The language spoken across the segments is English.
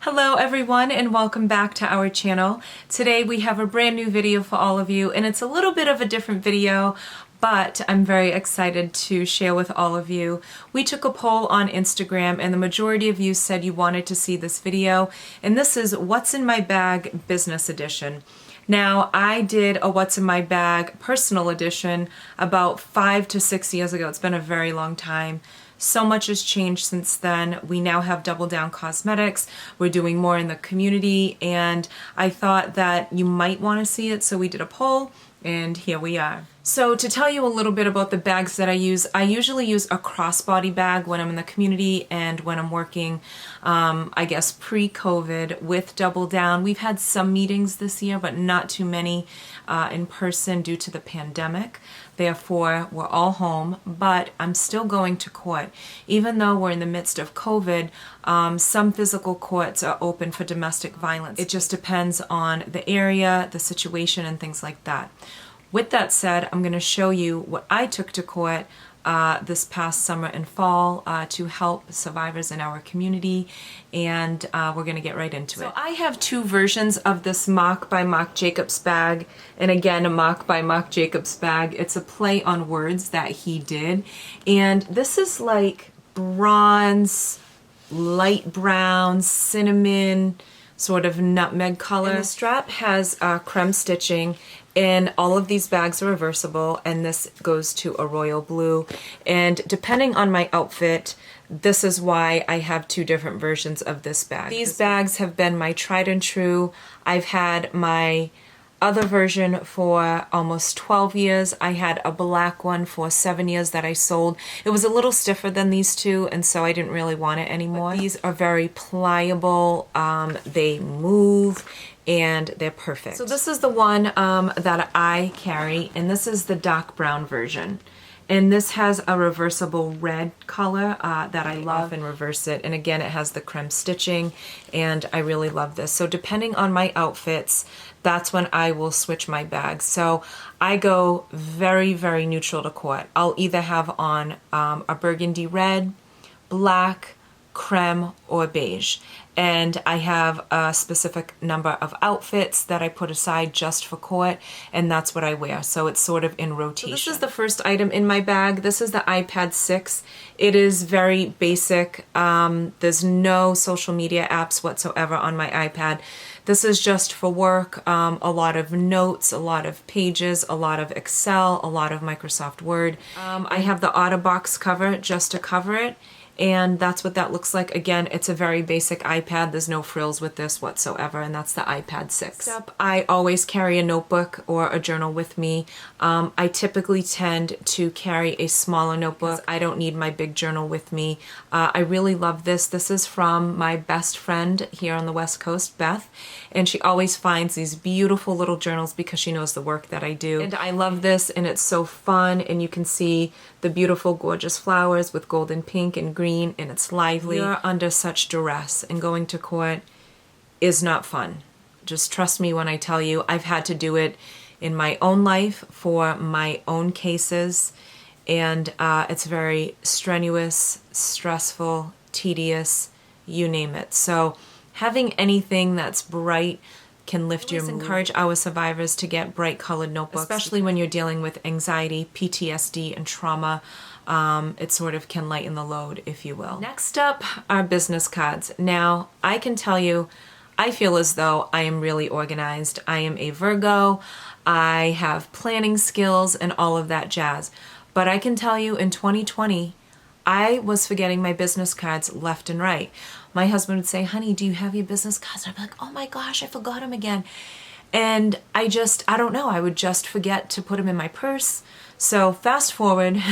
Hello everyone and welcome back to our channel. Today we have a brand new video for all of you, and it's a little bit of a different video, but I'm very excited to share with all of you. We took a poll on Instagram and the majority of you said you wanted to see this video, and this is What's in My Bag Business Edition. Now, I did a What's in My Bag Personal Edition about 5 to 6 years ago. It's been a very long time. So much has changed since then. We now have OtterBox Cosmetics. We're doing more in the community, and I thought that you might want to see it, so we did a poll, and here we are. So to tell you a little bit about the bags that I usually use a crossbody bag when I'm in the community and when I'm working, I guess pre-COVID with OtterBox. We've had some meetings this year, but not too many in person due to the pandemic. Therefore, we're all home, but I'm still going to court. Even though we're in the midst of COVID, some physical courts are open for domestic violence. It just depends on the area, the situation, and things like that. With that said, I'm going to show you what I took to court this past summer and fall to help survivors in our community, and we're going to get right into it. So I have two versions of this Marc by Marc Jacobs bag, and again, a Marc by Marc Jacobs bag. It's a play on words that he did, and this is like bronze, light brown, cinnamon, sort of nutmeg color. And the strap has creme stitching, and all of these bags are reversible, and this goes to a royal blue. And depending on my outfit, this is why I have two different versions of this bag. These bags have been my tried and true. I've had my other version for almost 12 years. I had a black one for 7 years that I sold. It was a little stiffer than these two, and so I didn't really want it anymore. But these are very pliable, they move, and they're perfect. So this is the one that I carry, and this is the dark brown version. And this has a reversible red color that I love, and reverse it. And again, it has the creme stitching, and I really love this. So depending on my outfits, that's when I will switch my bags. So I go very, very neutral to court. I'll either have on a burgundy red, black, creme, or beige. And I have a specific number of outfits that I put aside just for court, and that's what I wear. So it's sort of in rotation. So this is the first item in my bag. This is the iPad 6. It is very basic. There's no social media apps whatsoever on my iPad. This is just for work, a lot of notes, a lot of pages, a lot of Excel, a lot of Microsoft Word. I have the OtterBox cover just to cover it, and that's what that looks like. Again, it's a very basic iPad. There's no frills with this whatsoever, and that's the iPad 6. I always carry a notebook or a journal with me. I typically tend to carry a smaller notebook. I don't need my big journal with me. I really love this. This is from my best friend here on the West Coast, Beth, and she always finds these beautiful little journals because she knows the work that I do. And I love this, and it's so fun, and you can see the beautiful, gorgeous flowers with golden pink and green, and it's lively. You're under such duress, and going to court is not fun. Just trust me when I tell you, I've had to do it in my own life for my own cases, and it's very strenuous, stressful, tedious, you name it. So having anything that's bright can lift your mood. Encourage our survivors to get bright colored notebooks, especially when you're dealing with anxiety, PTSD, and trauma. It sort of can lighten the load, if you will. Next up are business cards. Now, I can tell you, I feel as though I am really organized. I am a Virgo. I have planning skills and all of that jazz. But I can tell you in 2020, I was forgetting my business cards left and right. My husband would say, honey, do you have your business cards? And I'd be like, oh my gosh, I forgot them again. And I don't know, I would just forget to put them in my purse. So fast forward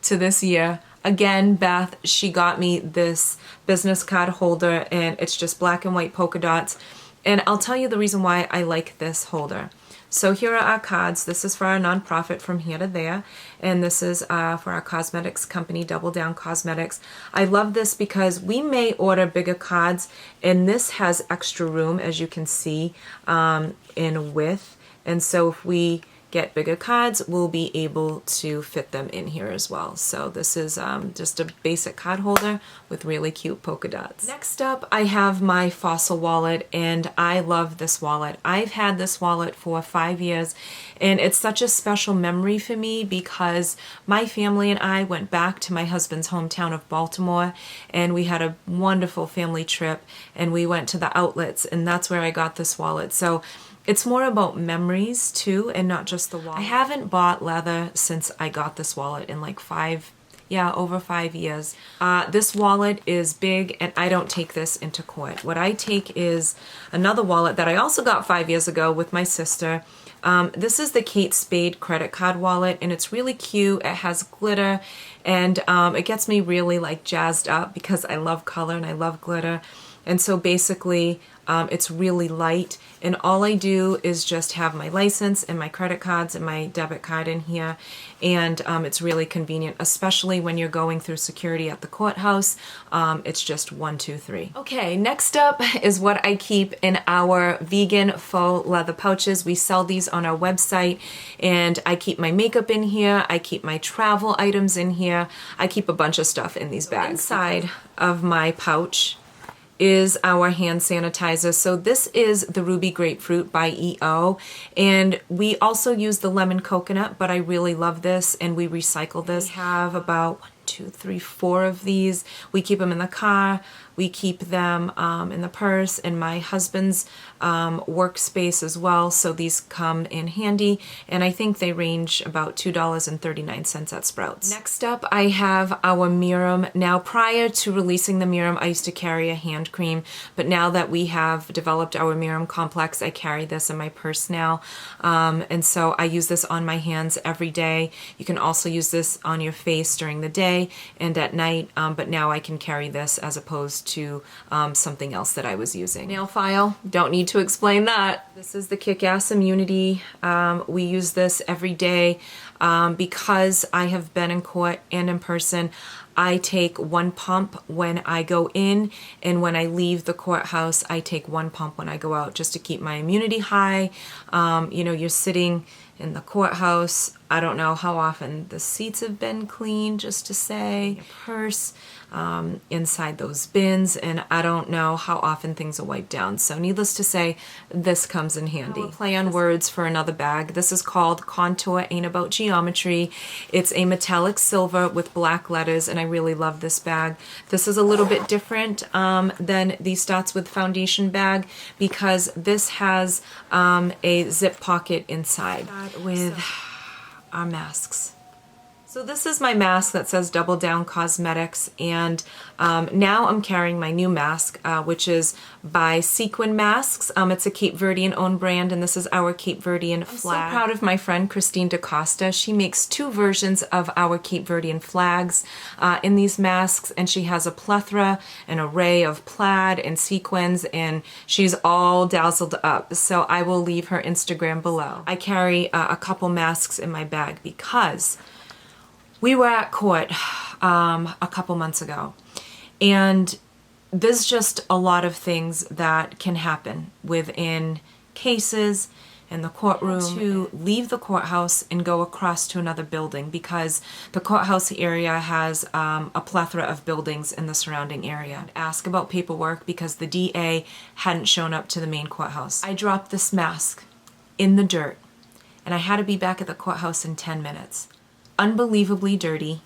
to this year. Again, Beth, she got me this business card holder, and it's just black and white polka dots. And I'll tell you the reason why I like this holder. So here are our cards. This is for our nonprofit From Here to There, and this is for our cosmetics company, OtterBox Cosmetics. I love this because we may order bigger cards, and this has extra room, as you can see, in width. And so if we get bigger cards, we'll be able to fit them in here as well. So this is just a basic card holder with really cute polka dots. Next up, I have my Fossil wallet, and I love this wallet. I've had this wallet for 5 years, and it's such a special memory for me because my family and I went back to my husband's hometown of Baltimore, and we had a wonderful family trip, and we went to the outlets, and that's where I got this wallet. So it's more about memories too, and not just the wallet. I haven't bought leather since I got this wallet in like over 5 years. This wallet is big, and I don't take this into court. What I take is another wallet that I also got 5 years ago with my sister. This is the Kate Spade credit card wallet, and it's really cute. It has glitter, and it gets me really like jazzed up because I love color and I love glitter. And so basically it's really light, and all I do is just have my license and my credit cards and my debit card in here, and it's really convenient, especially when you're going through security at the courthouse. It's just 1, 2, 3. Okay, next up is what I keep in our vegan faux leather pouches. We sell these on our website, and I keep my makeup in here, I keep my travel items in here, I keep a bunch of stuff in these bags. Inside of my pouch is our hand sanitizer. So this is the Ruby Grapefruit by EO, and we also use the lemon coconut, but I really love this, and we recycle this. We have about 1, 2, 3, 4 of these. We keep them in the car. We keep them in the purse, in my husband's workspace as well. So these come in handy, and I think they range about $2.39 at Sprouts. Next up, I have our Merum. Now, prior to releasing the Merum, I used to carry a hand cream, but now that we have developed our Merum complex, I carry this in my purse now. And so I use this on my hands every day. You can also use this on your face during the day and at night, but now I can carry this as opposed to something else that I was using. Nail file, don't need to explain that. This is the Kick-Ass Immunity. We use this every day because I have been in court and in person. I take 1 pump when I go in, and when I leave the courthouse, I take 1 pump when I go out, just to keep my immunity high. You know, you're sitting in the courthouse. I don't know how often the seats have been cleaned, just to say, your purse, inside those bins, and I don't know how often things are wiped down. So needless to say, this comes in handy. Now, play on words for another bag. This is called Contour Ain't About Geometry. It's a metallic silver with black letters, and I really love this bag. This is a little bit different than the Starts With Foundation bag because this has a zip pocket inside. With our masks. So this is my mask that says Doubledown Cosmetics, and now I'm carrying my new mask, which is by Sequin Masks. It's a Cape Verdean owned brand, and this is our Cape Verdean flag. I'm so proud of my friend Christine DaCosta. She makes 2 versions of our Cape Verdean flags in these masks, and she has a plethora, an array of plaid and sequins, and she's all dazzled up. So I will leave her Instagram below. I carry a couple masks in my bag because we were at court a couple months ago, and there's just a lot of things that can happen within cases in the courtroom. To leave the courthouse and go across to another building because the courthouse area has a plethora of buildings in the surrounding area. Ask about paperwork because the DA hadn't shown up to the main courthouse. I dropped this mask in the dirt, and I had to be back at the courthouse in 10 minutes. Unbelievably dirty.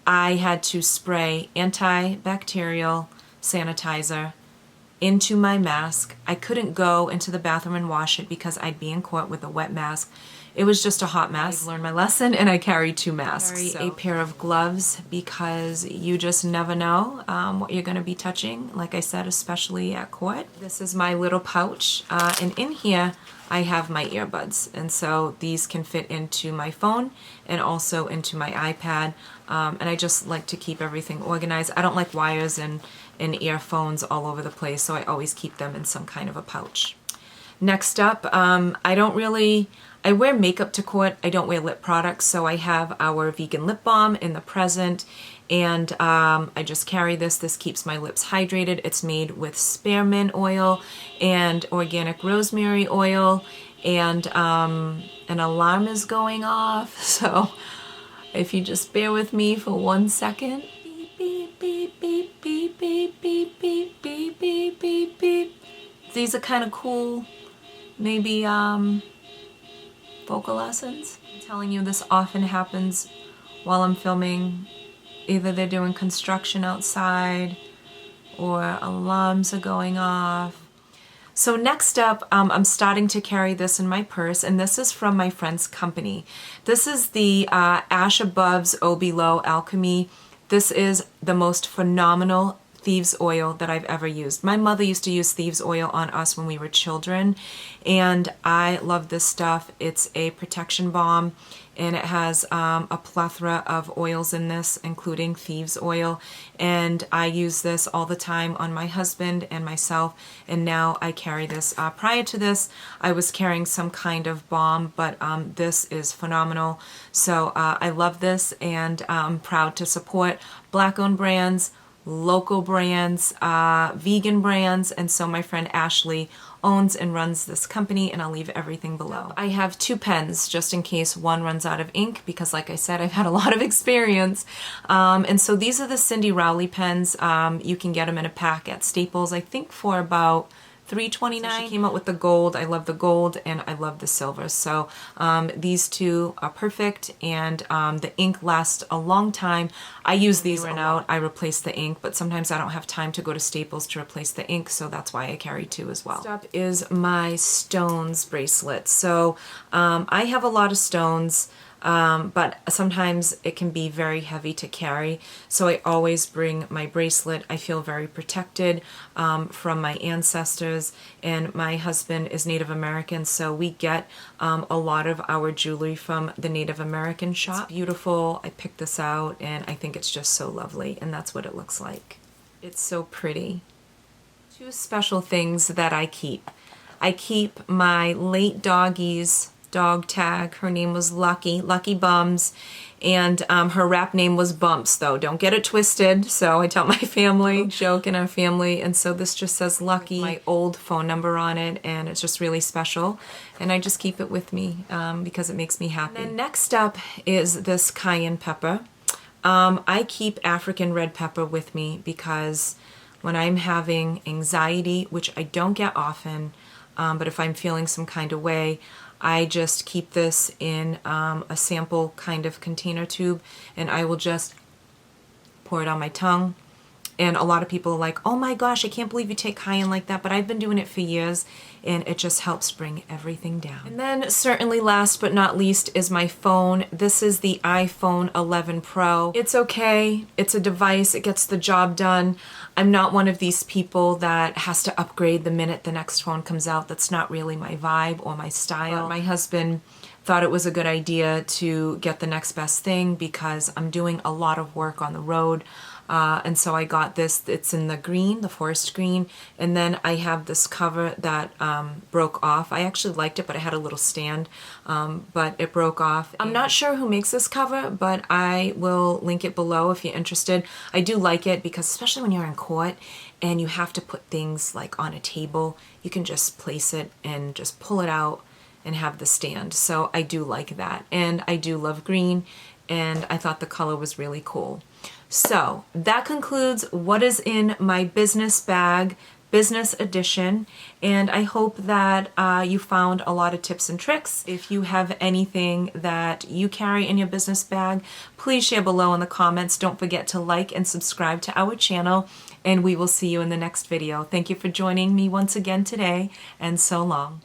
I had to spray antibacterial sanitizer into my mask. I couldn't go into the bathroom and wash it because I'd be in court with a wet mask. It was just a hot mess. I learned my lesson, and I carry 2 masks. A pair of gloves because you just never know what you're going to be touching, like I said, especially at court. This is my little pouch, and in here I have my earbuds, and so these can fit into my phone and also into my iPad, and I just like to keep everything organized. I don't like wires and earphones all over the place, so I always keep them in some kind of a pouch. Next up, I wear makeup to court. I don't wear lip products, so I have our vegan lip balm in the present, and I just carry this. This keeps my lips hydrated. It's made with spearmint oil and organic rosemary oil, and an alarm is going off, so if you just bear with me for 1 second. Beep, beep, beep, beep, beep, beep, beep, beep, beep, beep, beep. These are kind of cool, maybe vocal lessons. I'm telling you, this often happens while I'm filming. Either they're doing construction outside or alarms are going off. So next up, I'm starting to carry this in my purse, and this is from my friend's company. This is the Ash Above's O Below Alchemy. This is the most phenomenal Thieves oil that I've ever used. My mother used to use Thieves oil on us when we were children, and I love this stuff. It's a protection balm, and it has a plethora of oils in this, including Thieves oil, and I use this all the time on my husband and myself, and now I carry this. Prior to this, I was carrying some kind of balm, but this is phenomenal. So I love this, and I'm proud to support Black-owned brands, local brands, vegan brands, and so my friend Ashley owns and runs this company, and I'll leave everything below. I have 2 pens just in case one runs out of ink, because like I said, I've had a lot of experience. And so these are the Cindy Rowley pens. You can get them in a pack at Staples, I think for about $3.29. So she came out with the gold. I love the gold and I love the silver. So these two are perfect, and the ink lasts a long time. I use these run out. I replace the ink, but sometimes I don't have time to go to Staples to replace the ink, so that's why I carry 2 as well. Next up is my stones bracelet. So I have a lot of stones. But sometimes it can be very heavy to carry, so I always bring my bracelet. I feel very protected from my ancestors, and my husband is Native American, so we get a lot of our jewelry from the Native American shop. It's beautiful. I picked this out, and I think it's just so lovely, and that's what it looks like. It's so pretty. 2 special things that I keep. I keep my late doggie's dog tag. Her name was Lucky Bums, and her rap name was Bumps, though. Don't get it twisted. So I tell my family, joke in our family, and so this just says Lucky, my old phone number on it, and it's just really special, and I just keep it with me because it makes me happy. And then next up is this cayenne pepper. I keep African red pepper with me because when I'm having anxiety, which I don't get often, but if I'm feeling some kind of way, I just keep this in a sample kind of container tube, and I will just pour it on my tongue. And a lot of people are like, oh my gosh, I can't believe you take cayenne like that, but I've been doing it for years, and it just helps bring everything down. And then certainly last but not least is my phone. This is the iPhone 11 Pro. It's okay, it's a device, it gets the job done. I'm not one of these people that has to upgrade the minute the next phone comes out. That's not really my vibe or my style. But my husband thought it was a good idea to get the next best thing because I'm doing a lot of work on the road. And so I got this. It's in the green, the forest green, and then I have this cover that broke off. I actually liked it, but I had a little stand, but it broke off. I'm not sure who makes this cover, but I will link it below if you're interested. I do like it because especially when you're in court and you have to put things like on a table, you can just place it and just pull it out and have the stand. So I do like that, and I do love green, and I thought the color was really cool. So that concludes what is in my business bag, business edition, and I hope that you found a lot of tips and tricks. If you have anything that you carry in your business bag, please share below in the comments. Don't forget to like and subscribe to our channel, and we will see you in the next video. Thank you for joining me once again today, and so long.